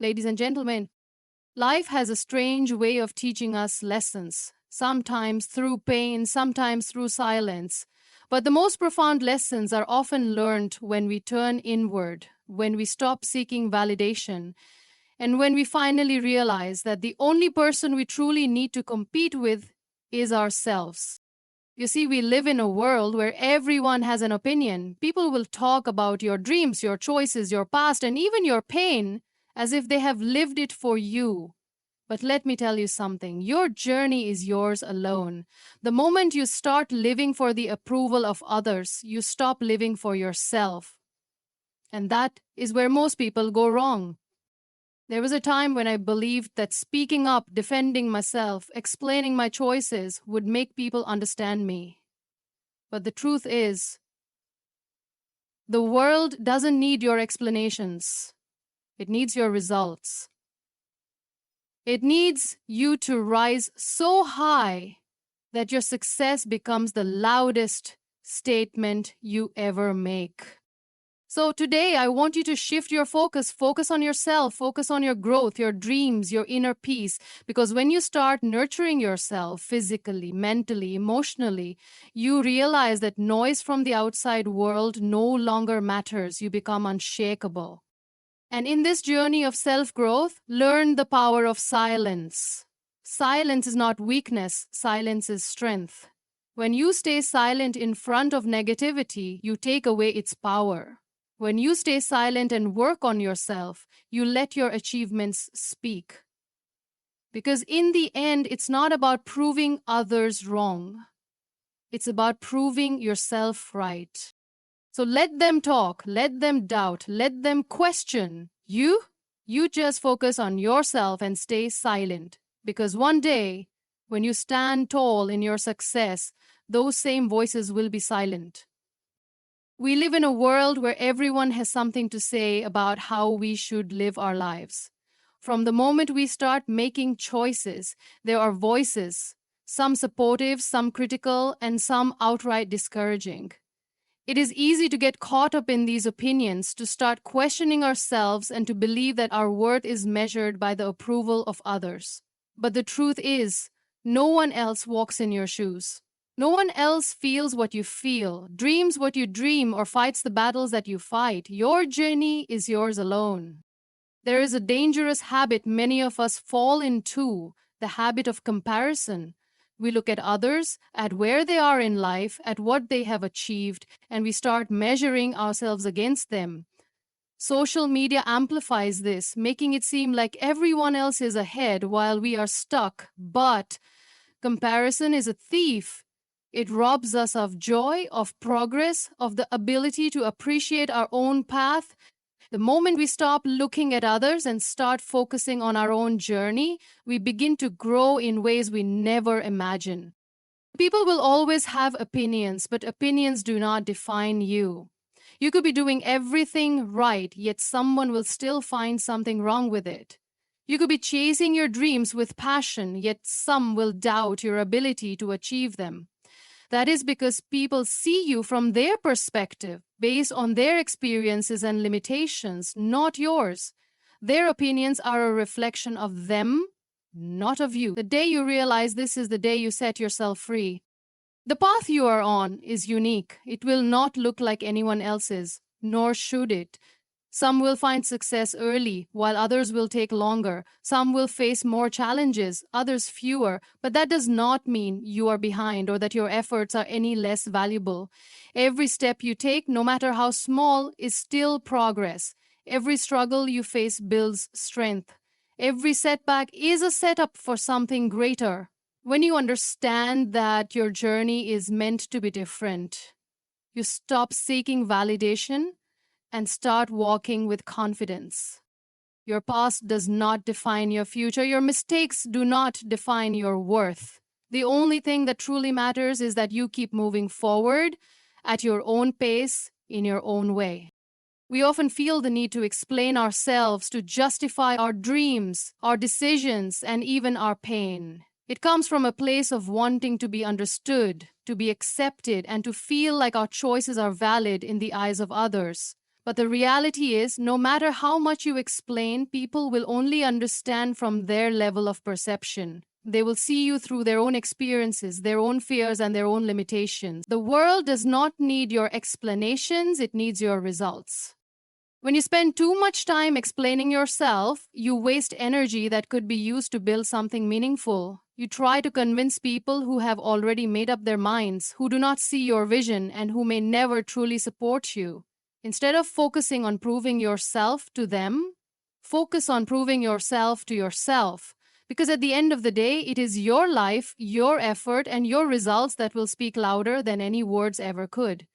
Ladies and gentlemen, life has a strange way of teaching us lessons, sometimes through pain, sometimes through silence. But the most profound lessons are often learned when we turn inward, when we stop seeking validation, and when we finally realize that the only person we truly need to compete with is ourselves. You see, we live in a world where everyone has an opinion. People will talk about your dreams, your choices, your past, and even your pain as if they have lived it for you. But let me tell you something, your journey is yours alone. The moment you start living for the approval of others, you stop living for yourself. And that is where most people go wrong. There was a time when I believed that speaking up, defending myself, explaining my choices would make people understand me. But the truth is, the world doesn't need your explanations. It needs your results. It needs you to rise so high that your success becomes the loudest statement you ever make. So today, I want you to shift your focus. Focus on yourself, focus on your growth, your dreams, your inner peace. Because when you start nurturing yourself physically, mentally, emotionally, you realize that noise from the outside world no longer matters. You become unshakable. And in this journey of self growth, learn the power of silence. Silence is not weakness, silence is strength. When you stay silent in front of negativity, you take away its power. When you stay silent and work on yourself, you let your achievements speak. Because in the end, it's not about proving others wrong. It's about proving yourself right. So let them talk, let them doubt, let them question. You just focus on yourself and stay silent. Because one day, when you stand tall in your success, those same voices will be silent. We live in a world where everyone has something to say about how we should live our lives. From the moment we start making choices, there are voices, some supportive, some critical, and some outright discouraging. It is easy to get caught up in these opinions, to start questioning ourselves, and to believe that our worth is measured by the approval of others. But the truth is, no one else walks in your shoes. No one else feels what you feel, dreams what you dream, or fights the battles that you fight. Your journey is yours alone. There is a dangerous habit many of us fall into, the habit of comparison. We look at others, at where they are in life, at what they have achieved, and we start measuring ourselves against them. Social media amplifies this, making it seem like everyone else is ahead while we are stuck. But comparison is a thief. It robs us of joy, of progress, of the ability to appreciate our own path. The moment we stop looking at others and start focusing on our own journey, we begin to grow in ways we never imagined. People will always have opinions, but opinions do not define you. You could be doing everything right, yet someone will still find something wrong with it. You could be chasing your dreams with passion, yet some will doubt your ability to achieve them. That is because people see you from their perspective, based on their experiences and limitations, not yours. Their opinions are a reflection of them, not of you. The day you realize this is the day you set yourself free. The path you are on is unique. It will not look like anyone else's, nor should it. Some will find success early, while others will take longer. Some will face more challenges, others fewer. But that does not mean you are behind or that your efforts are any less valuable. Every step you take, no matter how small, is still progress. Every struggle you face builds strength. Every setback is a setup for something greater. When you understand that your journey is meant to be different, you stop seeking validation and start walking with confidence. Your past does not define your future. Your mistakes do not define your worth. The only thing that truly matters is that you keep moving forward at your own pace, in your own way. We often feel the need to explain ourselves, to justify our dreams, our decisions, and even our pain. It comes from a place of wanting to be understood, to be accepted, and to feel like our choices are valid in the eyes of others. But the reality is, no matter how much you explain, people will only understand from their level of perception. They will see you through their own experiences, their own fears, and their own limitations. The world does not need your explanations, it needs your results. When you spend too much time explaining yourself, you waste energy that could be used to build something meaningful. You try to convince people who have already made up their minds, who do not see your vision, and who may never truly support you. Instead of focusing on proving yourself to them, focus on proving yourself to yourself. Because at the end of the day, it is your life, your effort, and your results that will speak louder than any words ever could.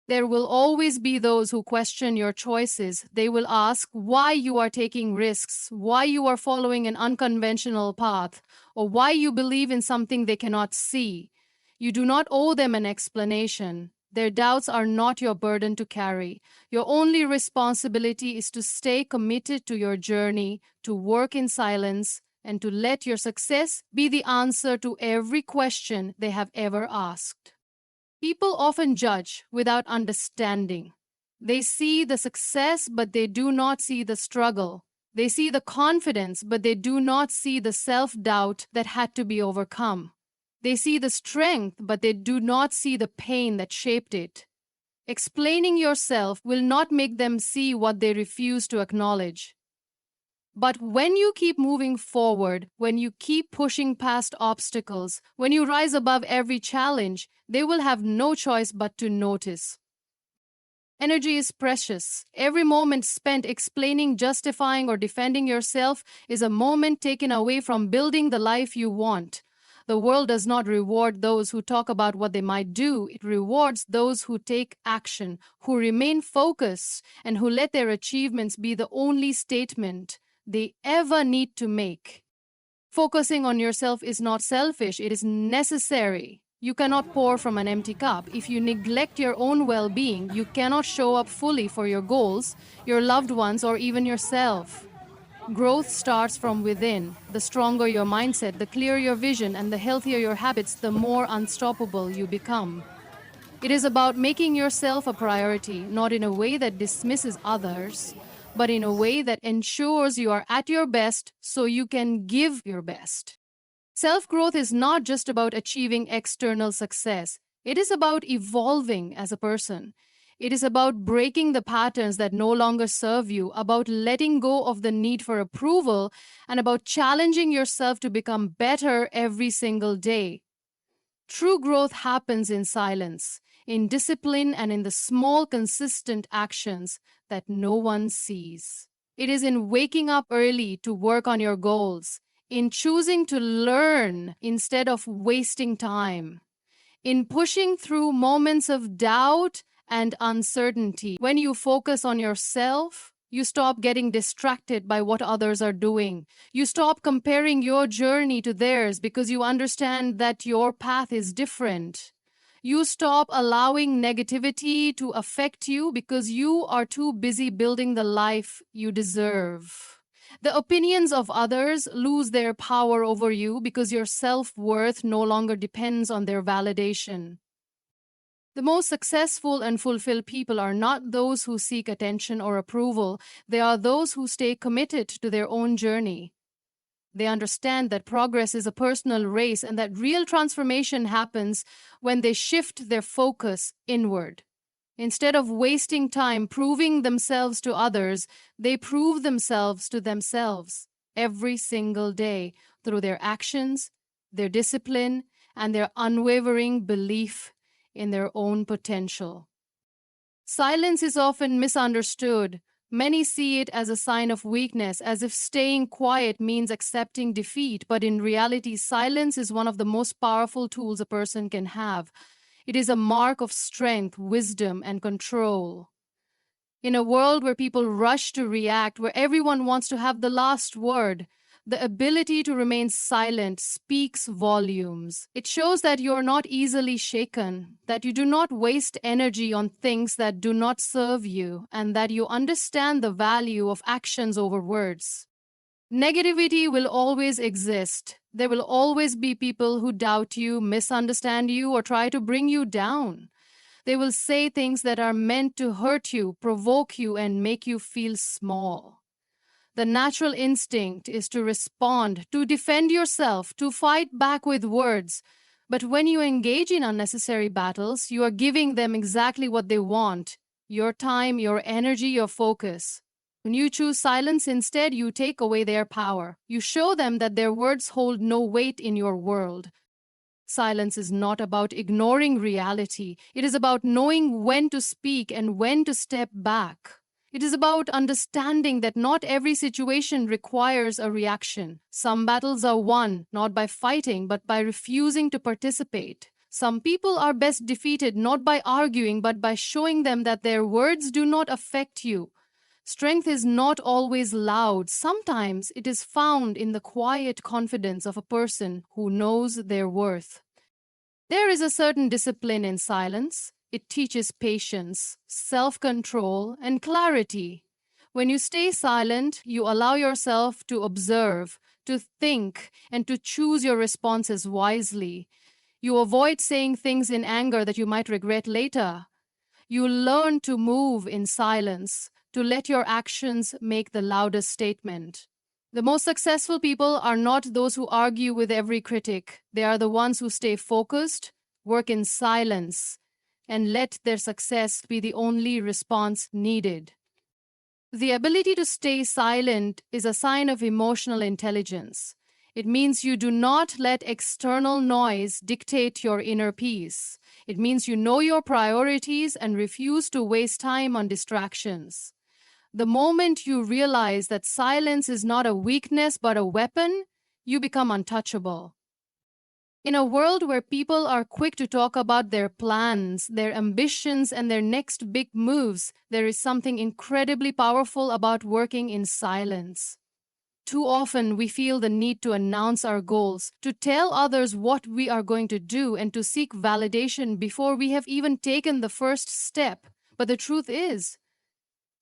There will always be those who question your choices. They will ask why you are taking risks, why you are following an unconventional path, or why you believe in something they cannot see. You do not owe them an explanation. Their doubts are not your burden to carry. Your only responsibility is to stay committed to your journey, to work in silence, and to let your success be the answer to every question they have ever asked. People often judge without understanding. They see the success, but they do not see the struggle. They see the confidence, but they do not see the self-doubt that had to be overcome. They see the strength, but they do not see the pain that shaped it. Explaining yourself will not make them see what they refuse to acknowledge. But when you keep moving forward, when you keep pushing past obstacles, when you rise above every challenge, they will have no choice but to notice. Energy is precious. Every moment spent explaining, justifying, or defending yourself is a moment taken away from building the life you want. The world does not reward those who talk about what they might do. It rewards those who take action, who remain focused, and who let their achievements be the only statement they ever need to make. Focusing on yourself is not selfish, it is necessary. You cannot pour from an empty cup. If you neglect your own well-being, you cannot show up fully for your goals, your loved ones, or even yourself. Growth starts from within. The stronger your mindset, the clearer your vision, and the healthier your habits, the more unstoppable you become. It is about making yourself a priority, not in a way that dismisses others, but in a way that ensures you are at your best so you can give your best. Self-growth is not just about achieving external success. It is about evolving as a person. It is about breaking the patterns that no longer serve you, about letting go of the need for approval, and about challenging yourself to become better every single day. True growth happens in silence, in discipline, and in the small, consistent actions that no one sees. It is in waking up early to work on your goals, in choosing to learn instead of wasting time, in pushing through moments of doubt and uncertainty. When you focus on yourself, you stop getting distracted by what others are doing. You stop comparing your journey to theirs because you understand that your path is different. You stop allowing negativity to affect you because you are too busy building the life you deserve. The opinions of others lose their power over you because your self-worth no longer depends on their validation. The most successful and fulfilled people are not those who seek attention or approval. They are those who stay committed to their own journey. They understand that progress is a personal race and that real transformation happens when they shift their focus inward. Instead of wasting time proving themselves to others, they prove themselves to themselves every single day through their actions, their discipline, and their unwavering belief in their own potential. Silence is often misunderstood. Many see it as a sign of weakness, as if staying quiet means accepting defeat, but in reality, silence is one of the most powerful tools a person can have. It is a mark of strength, wisdom, and control. In a world where people rush to react, where everyone wants to have the last word, the ability to remain silent speaks volumes. It shows that you're not easily shaken, that you do not waste energy on things that do not serve you, and that you understand the value of actions over words. Negativity will always exist. There will always be people who doubt you, misunderstand you, or try to bring you down. They will say things that are meant to hurt you, provoke you, and make you feel small. The natural instinct is to respond, to defend yourself, to fight back with words. But when you engage in unnecessary battles, you are giving them exactly what they want: your time, your energy, your focus. When you choose silence instead, you take away their power. You show them that their words hold no weight in your world. Silence is not about ignoring reality. It is about knowing when to speak and when to step back. It is about understanding that not every situation requires a reaction. Some battles are won not by fighting but by refusing to participate. Some people are best defeated not by arguing but by showing them that their words do not affect you. Strength is not always loud. Sometimes it is found in the quiet confidence of a person who knows their worth. There is a certain discipline in silence. It teaches patience, self control, and clarity. When you stay silent, you allow yourself to observe, to think, and to choose your responses wisely. You avoid saying things in anger that you might regret later. You learn to move in silence, to let your actions make the loudest statement. The most successful people are not those who argue with every critic. They are the ones who stay focused, work in silence, and let their success be the only response needed. The ability to stay silent is a sign of emotional intelligence. It means you do not let external noise dictate your inner peace. It means you know your priorities and refuse to waste time on distractions. The moment you realize that silence is not a weakness but a weapon, you become untouchable. In a world where people are quick to talk about their plans, their ambitions, and their next big moves, there is something incredibly powerful about working in silence. Too often, we feel the need to announce our goals, to tell others what we are going to do, and to seek validation before we have even taken the first step. But the truth is,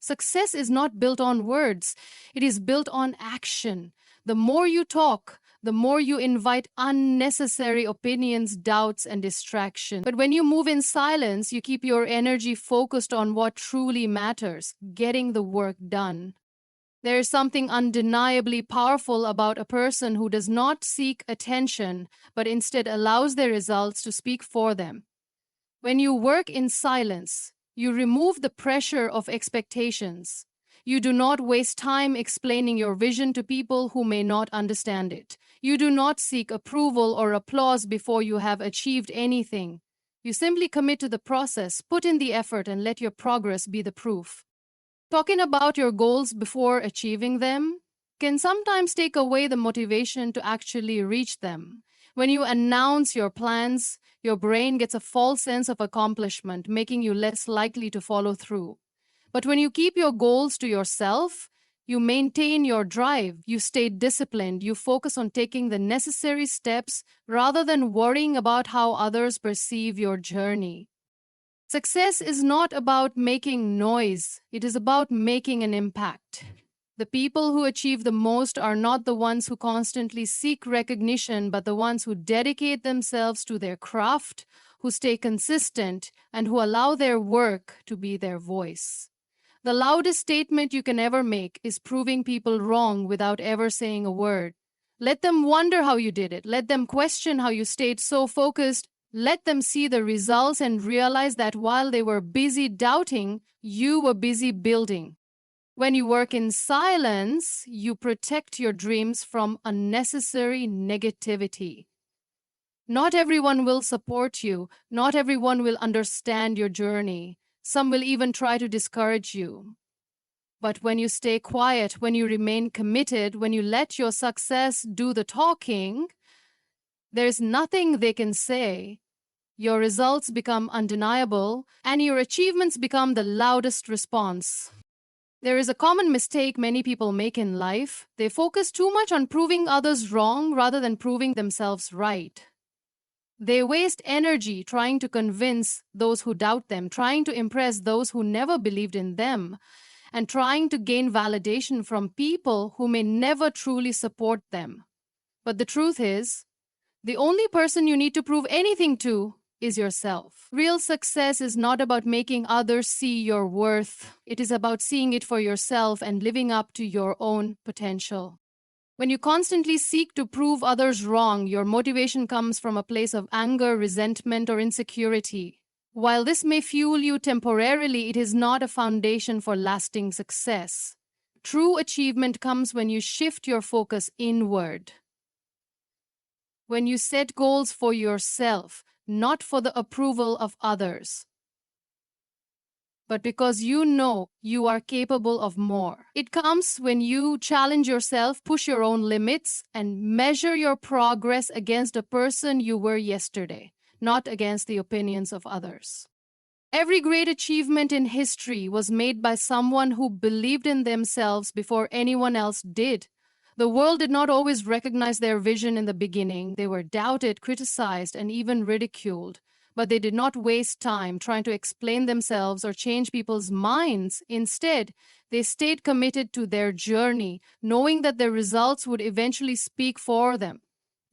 success is not built on words, it is built on action. The more you talk, the more you invite unnecessary opinions, doubts, and distractions. But when you move in silence, you keep your energy focused on what truly matters: getting the work done. There is something undeniably powerful about a person who does not seek attention, but instead allows their results to speak for them. When you work in silence, you remove the pressure of expectations. You do not waste time explaining your vision to people who may not understand it. You do not seek approval or applause before you have achieved anything. You simply commit to the process, put in the effort, and let your progress be the proof. Talking about your goals before achieving them can sometimes take away the motivation to actually reach them. When you announce your plans, your brain gets a false sense of accomplishment, making you less likely to follow through. But when you keep your goals to yourself, you maintain your drive, you stay disciplined, you focus on taking the necessary steps rather than worrying about how others perceive your journey. Success is not about making noise, it is about making an impact. The people who achieve the most are not the ones who constantly seek recognition, but the ones who dedicate themselves to their craft, who stay consistent, and who allow their work to be their voice. The loudest statement you can ever make is proving people wrong without ever saying a word. Let them wonder how you did it. Let them question how you stayed so focused. Let them see the results and realize that while they were busy doubting, you were busy building. When you work in silence, you protect your dreams from unnecessary negativity. Not everyone will support you. Not everyone will understand your journey. Some will even try to discourage you. But when you stay quiet, when you remain committed, when you let your success do the talking, there's nothing they can say. Your results become undeniable, and your achievements become the loudest response. There is a common mistake many people make in life. They focus too much on proving others wrong rather than proving themselves right. They waste energy trying to convince those who doubt them, trying to impress those who never believed in them, and trying to gain validation from people who may never truly support them. But the truth is, the only person you need to prove anything to is yourself. Real success is not about making others see your worth. It is about seeing it for yourself and living up to your own potential. When you constantly seek to prove others wrong, your motivation comes from a place of anger, resentment, or insecurity. While this may fuel you temporarily, it is not a foundation for lasting success. True achievement comes when you shift your focus inward. When you set goals for yourself, not for the approval of others, but because you know you are capable of more. It comes when you challenge yourself, push your own limits, and measure your progress against the person you were yesterday, not against the opinions of others. Every great achievement in history was made by someone who believed in themselves before anyone else did. The world did not always recognize their vision in the beginning. They were doubted, criticized, and even ridiculed. But they did not waste time trying to explain themselves or change people's minds. Instead, they stayed committed to their journey, knowing that their results would eventually speak for them.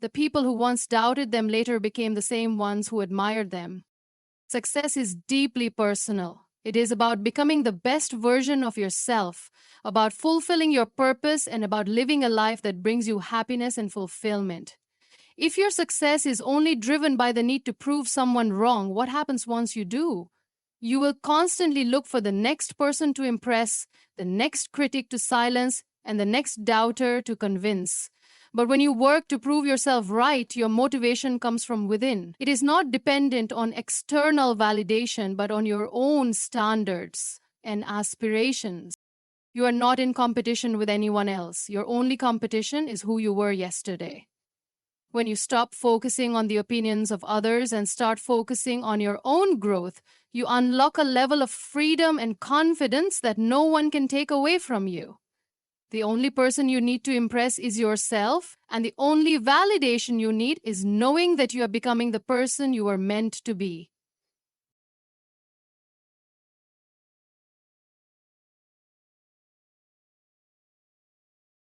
The people who once doubted them later became the same ones who admired them. Success is deeply personal. It is about becoming the best version of yourself, about fulfilling your purpose, and about living a life that brings you happiness and fulfillment. If your success is only driven by the need to prove someone wrong, what happens once you do? You will constantly look for the next person to impress, the next critic to silence, and the next doubter to convince. But when you work to prove yourself right, your motivation comes from within. It is not dependent on external validation, but on your own standards and aspirations. You are not in competition with anyone else. Your only competition is who you were yesterday. When you stop focusing on the opinions of others and start focusing on your own growth, you unlock a level of freedom and confidence that no one can take away from you. The only person you need to impress is yourself, and the only validation you need is knowing that you are becoming the person you were meant to be.